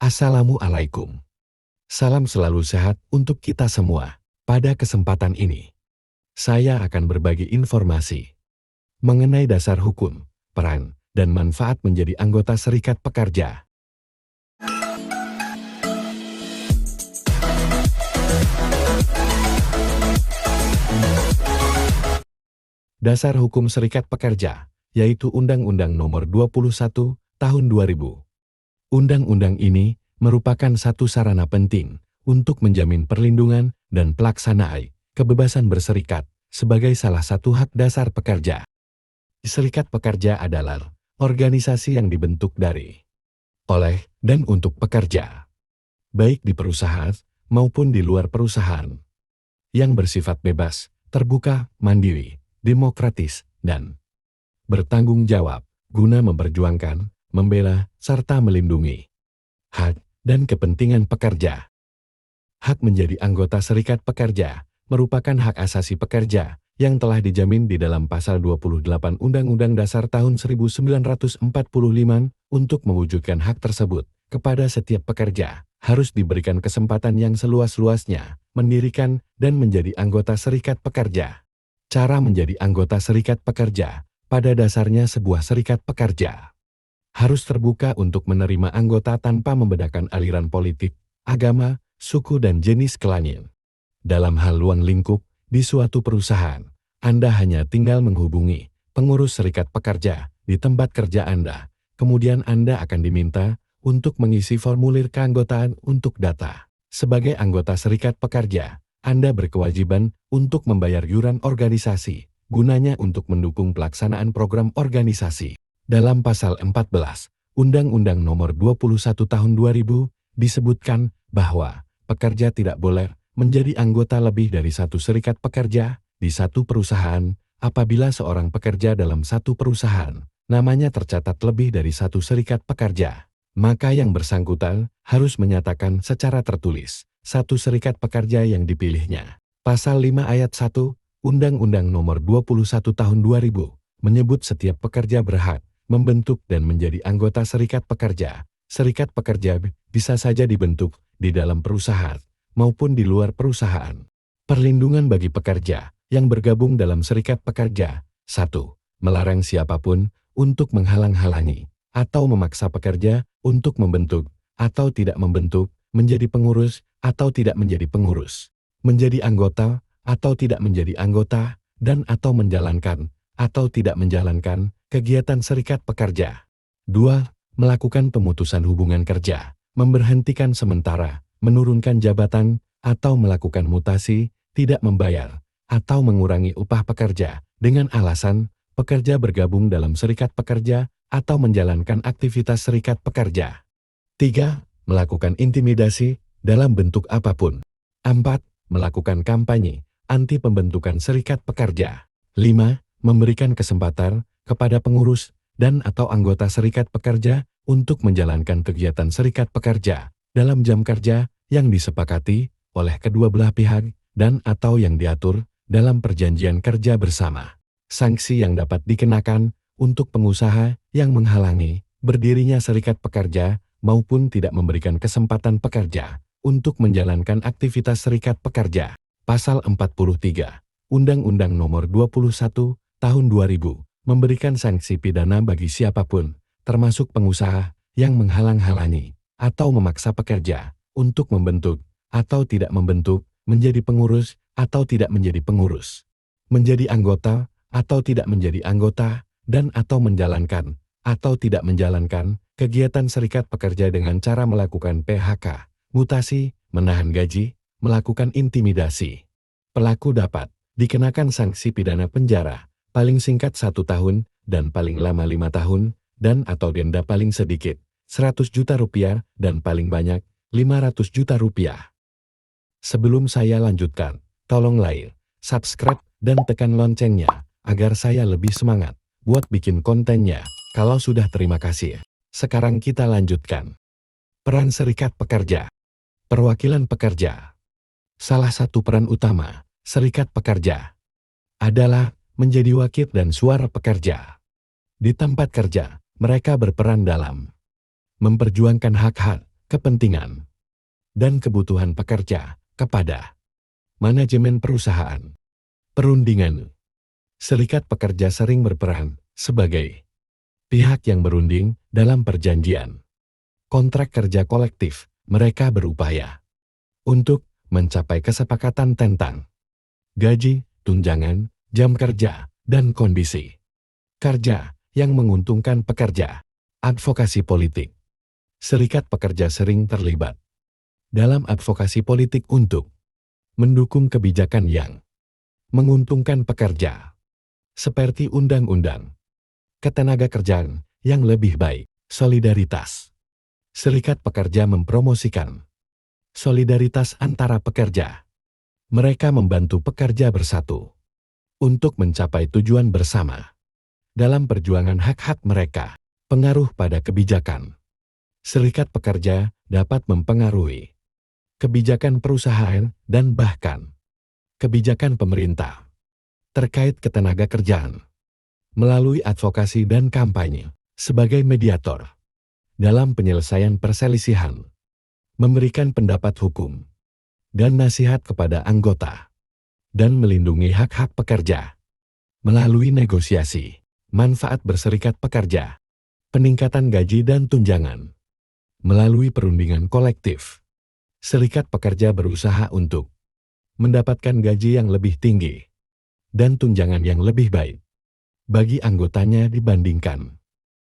Assalamualaikum. Salam selalu sehat untuk kita semua. Pada kesempatan ini, saya akan berbagi informasi mengenai dasar hukum, peran, dan manfaat menjadi anggota Serikat Pekerja. Dasar hukum Serikat Pekerja, yaitu Undang-Undang Nomor 21 Tahun 2000. Undang-undang ini merupakan satu sarana penting untuk menjamin perlindungan dan pelaksanaan kebebasan berserikat sebagai salah satu hak dasar pekerja. Serikat pekerja adalah organisasi yang dibentuk dari, oleh, dan untuk pekerja, baik di perusahaan maupun di luar perusahaan, yang bersifat bebas, terbuka, mandiri, demokratis, dan bertanggung jawab guna memperjuangkan, membela, serta melindungi hak dan kepentingan pekerja. Hak menjadi anggota Serikat Pekerja merupakan hak asasi pekerja yang telah dijamin di dalam Pasal 28 Undang-Undang Dasar tahun 1945. Untuk mewujudkan hak tersebut kepada setiap pekerja, harus diberikan kesempatan yang seluas-luasnya mendirikan dan menjadi anggota Serikat Pekerja. Cara menjadi anggota Serikat Pekerja, pada dasarnya sebuah serikat pekerja harus terbuka untuk menerima anggota tanpa membedakan aliran politik, agama, suku dan jenis kelamin. Dalam hal ruang lingkup, di suatu perusahaan, Anda hanya tinggal menghubungi pengurus serikat pekerja di tempat kerja Anda. Kemudian Anda akan diminta untuk mengisi formulir keanggotaan untuk data. Sebagai anggota serikat pekerja, Anda berkewajiban untuk membayar iuran organisasi, gunanya untuk mendukung pelaksanaan program organisasi. Dalam Pasal 14, Undang-Undang Nomor 21 Tahun 2000, disebutkan bahwa pekerja tidak boleh menjadi anggota lebih dari satu serikat pekerja di satu perusahaan apabila seorang pekerja dalam satu perusahaan namanya tercatat lebih dari satu serikat pekerja. Maka yang bersangkutan harus menyatakan secara tertulis satu serikat pekerja yang dipilihnya. Pasal 5 Ayat 1 Undang-Undang Nomor 21 Tahun 2000 menyebut setiap pekerja berhak membentuk dan menjadi anggota serikat pekerja. Serikat pekerja bisa saja dibentuk di dalam perusahaan maupun di luar perusahaan. Perlindungan bagi pekerja yang bergabung dalam serikat pekerja. 1. Melarang siapapun untuk menghalang-halangi atau memaksa pekerja untuk membentuk atau tidak membentuk, menjadi pengurus atau tidak menjadi pengurus, menjadi anggota atau tidak menjadi anggota, dan atau menjalankan atau tidak menjalankan kegiatan serikat pekerja. 2. Melakukan pemutusan hubungan kerja, memberhentikan sementara, menurunkan jabatan, atau melakukan mutasi, tidak membayar, atau mengurangi upah pekerja dengan alasan pekerja bergabung dalam serikat pekerja atau menjalankan aktivitas serikat pekerja. 3. Melakukan intimidasi dalam bentuk apapun. 4. Melakukan kampanye anti pembentukan serikat pekerja. 5. Memberikan kesempatan kepada pengurus dan atau anggota serikat pekerja untuk menjalankan kegiatan serikat pekerja dalam jam kerja yang disepakati oleh kedua belah pihak dan atau yang diatur dalam perjanjian kerja bersama. Sanksi yang dapat dikenakan untuk pengusaha yang menghalangi berdirinya serikat pekerja maupun tidak memberikan kesempatan pekerja untuk menjalankan aktivitas serikat pekerja. Pasal 43 Undang-Undang Nomor 21 Tahun 2000 memberikan sanksi pidana bagi siapapun, termasuk pengusaha, yang menghalang-halangi atau memaksa pekerja untuk membentuk atau tidak membentuk, menjadi pengurus atau tidak menjadi pengurus, menjadi anggota atau tidak menjadi anggota, dan atau menjalankan atau tidak menjalankan kegiatan serikat pekerja dengan cara melakukan PHK, mutasi, menahan gaji, melakukan intimidasi. Pelaku dapat dikenakan sanksi pidana penjara paling singkat 1 tahun dan paling lama 5 tahun, dan atau denda paling sedikit 100 juta rupiah dan paling banyak 500 juta rupiah. Sebelum saya lanjutkan, tolong like, subscribe, dan tekan loncengnya agar saya lebih semangat buat bikin kontennya. Kalau sudah, terima kasih. Sekarang kita lanjutkan. Peran serikat pekerja. Perwakilan pekerja. Salah satu peran utama serikat pekerja adalah menjadi wakil dan suara pekerja. Di tempat kerja, mereka berperan dalam memperjuangkan hak-hak kepentingan, dan kebutuhan pekerja kepada manajemen perusahaan. Perundingan. Serikat pekerja sering berperan sebagai pihak yang berunding dalam perjanjian kontrak kerja kolektif. Mereka berupaya untuk mencapai kesepakatan tentang gaji, tunjangan, jam kerja, dan kondisi kerja yang menguntungkan pekerja. Advokasi politik. Serikat pekerja sering terlibat dalam advokasi politik untuk mendukung kebijakan yang menguntungkan pekerja, seperti undang-undang ketenagakerjaan yang lebih baik. Solidaritas. Serikat pekerja mempromosikan solidaritas antara pekerja. Mereka membantu pekerja bersatu untuk mencapai tujuan bersama dalam perjuangan hak-hak mereka. Pengaruh pada kebijakan. Serikat pekerja dapat mempengaruhi kebijakan perusahaan dan bahkan kebijakan pemerintah terkait ketenagakerjaan melalui advokasi dan kampanye sebagai mediator dalam penyelesaian perselisihan, memberikan pendapat hukum dan nasihat kepada anggota, dan melindungi hak-hak pekerja melalui negosiasi. Manfaat berserikat pekerja. Peningkatan gaji dan tunjangan melalui perundingan kolektif. Serikat pekerja berusaha untuk mendapatkan gaji yang lebih tinggi dan tunjangan yang lebih baik bagi anggotanya dibandingkan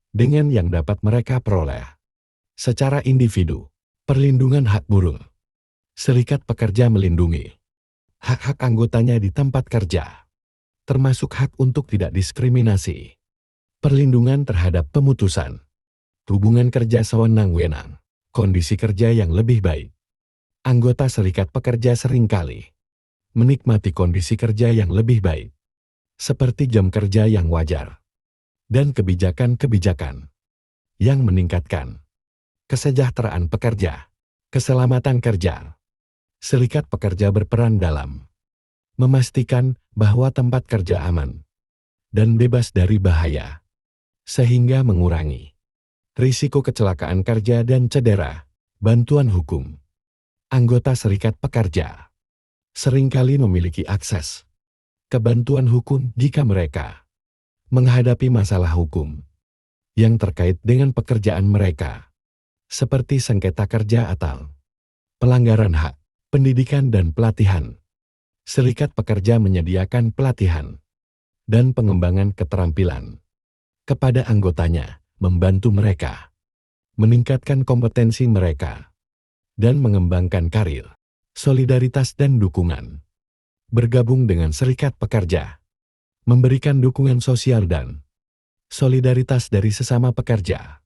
dengan yang dapat mereka peroleh secara individu. Perlindungan hak buruh. Serikat pekerja melindungi hak-hak anggotanya di tempat kerja, termasuk hak untuk tidak diskriminasi, perlindungan terhadap pemutusan hubungan kerja sewenang-wenang, kondisi kerja yang lebih baik. Anggota serikat pekerja seringkali menikmati kondisi kerja yang lebih baik, seperti jam kerja yang wajar, dan kebijakan-kebijakan yang meningkatkan kesejahteraan pekerja, keselamatan kerja. Serikat pekerja berperan dalam memastikan bahwa tempat kerja aman dan bebas dari bahaya, sehingga mengurangi risiko kecelakaan kerja dan cedera. Bantuan hukum. Anggota serikat pekerja seringkali memiliki akses ke bantuan hukum jika mereka menghadapi masalah hukum yang terkait dengan pekerjaan mereka, seperti sengketa kerja atau pelanggaran hak. Pendidikan dan pelatihan. Serikat pekerja menyediakan pelatihan dan pengembangan keterampilan kepada anggotanya, membantu mereka meningkatkan kompetensi mereka dan mengembangkan karir. Solidaritas dan dukungan. Bergabung dengan serikat pekerja, memberikan dukungan sosial dan solidaritas dari sesama pekerja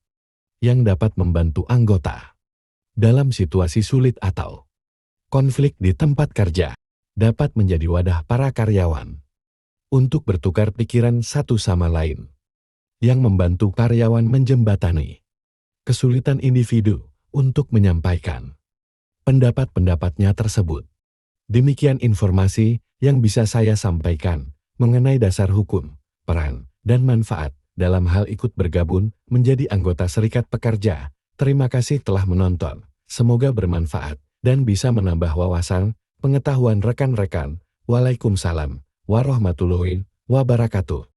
yang dapat membantu anggota dalam situasi sulit atau konflik di tempat kerja. Dapat menjadi wadah para karyawan untuk bertukar pikiran satu sama lain, yang membantu karyawan menjembatani kesulitan individu untuk menyampaikan pendapat-pendapatnya tersebut. Demikian informasi yang bisa saya sampaikan mengenai dasar hukum, peran, dan manfaat dalam hal ikut bergabung menjadi anggota serikat pekerja. Terima kasih telah menonton. Semoga bermanfaat dan bisa menambah wawasan, pengetahuan rekan-rekan. Waalaikumsalam warahmatullahi wabarakatuh.